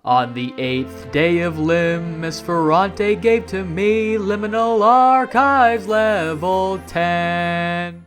On the 8th day of Miss Ferrante gave to me Liminal Archives Level 10.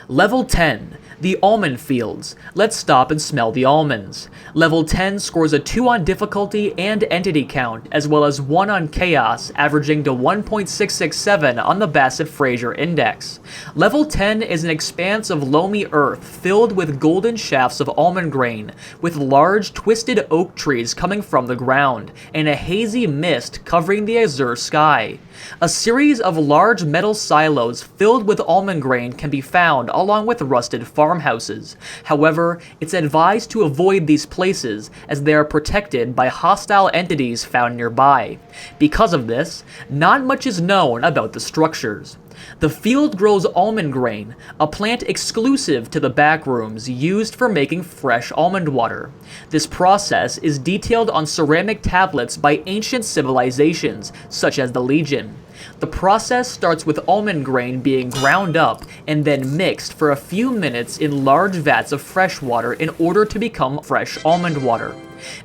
Level 10, the Almond Fields. Let's stop and smell the almonds. Level 10 scores a 2 on difficulty and entity count, as well as 1 on chaos, averaging to 1.667 on the Bassett-Fraser Index. Level 10 is an expanse of loamy earth filled with golden shafts of almond grain, with large twisted oak trees coming from the ground, and a hazy mist covering the azure sky. A series of large metal silos filled with almond grain can be found along with rusted farmhouses. However, it's advised to avoid these places as they are protected by hostile entities found nearby. Because of this, not much is known about the structures. The field grows almond grain, a plant exclusive to the Backrooms used for making fresh almond water. This process is detailed on ceramic tablets by ancient civilizations, such as the Legion. The process starts with almond grain being ground up and then mixed for a few minutes in large vats of fresh water in order to become fresh almond water.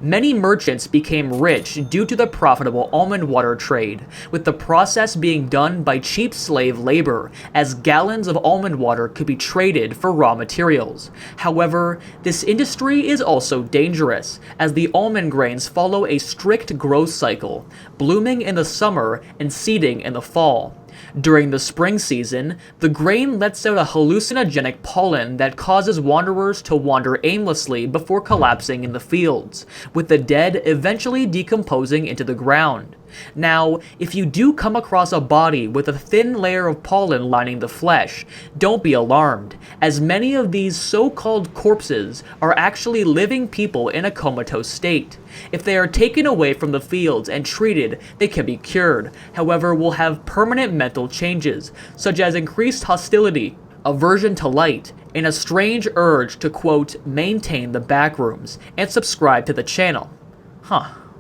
Many merchants became rich due to the profitable almond water trade, with the process being done by cheap slave labor, as gallons of almond water could be traded for raw materials. However, this industry is also dangerous, as the almond grains follow a strict growth cycle, blooming in the summer and seeding in the fall. During the spring season, the grain lets out a hallucinogenic pollen that causes wanderers to wander aimlessly before collapsing in the fields, with the dead eventually decomposing into the ground. Now, if you do come across a body with a thin layer of pollen lining the flesh, don't be alarmed, as many of these so-called corpses are actually living people in a comatose state. If they are taken away from the fields and treated, they can be cured, however will have permanent mental changes, such as increased hostility, aversion to light, and a strange urge to, quote, maintain the backrooms, and subscribe to the channel.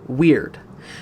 Weird.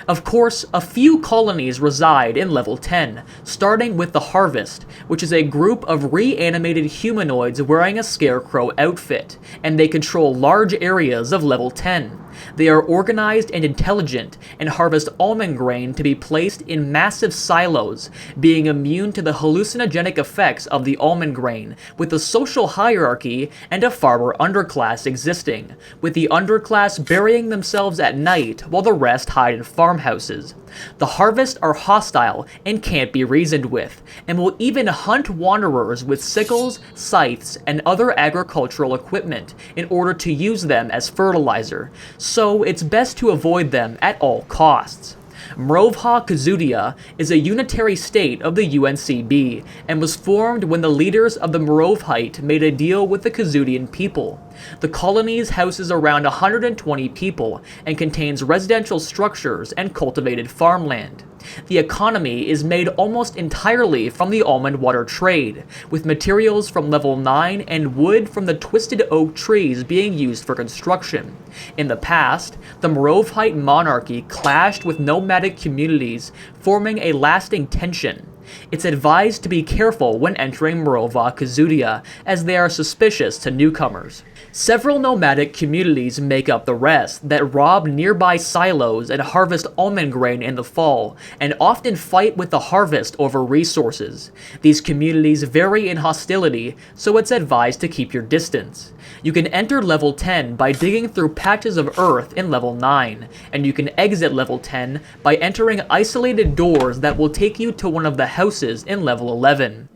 Of course, a few colonies reside in level 10, starting with the Harvest, which is a group of reanimated humanoids wearing a Scarecrow outfit, and they control large areas of level 10. They are organized and intelligent, and harvest almond grain to be placed in massive silos, being immune to the hallucinogenic effects of the almond grain, with a social hierarchy and a farmer underclass existing, with the underclass burying themselves at night while the rest hide in farmhouses. The Harvest are hostile and can't be reasoned with, and will even hunt wanderers with sickles, scythes, and other agricultural equipment in order to use them as fertilizer, so it's best to avoid them at all costs. Mrovha Kazudia is a unitary state of the UNCB, and was formed when the leaders of the Morovhite made a deal with the Kazudian people. The colony houses around 120 people, and contains residential structures and cultivated farmland. The economy is made almost entirely from the almond water trade, with materials from level 9 and wood from the twisted oak trees being used for construction. In the past, the Morovhite monarchy clashed with nomadic communities, forming a lasting tension. It's advised to be careful when entering Mrovha Kazudia, as they are suspicious to newcomers. Several nomadic communities make up the rest that rob nearby silos and harvest almond grain in the fall, and often fight with the Harvest over resources. These communities vary in hostility, so it's advised to keep your distance. You can enter level 10 by digging through patches of earth in level 9, and you can exit level 10 by entering isolated doors that will take you to one of the houses in level 11.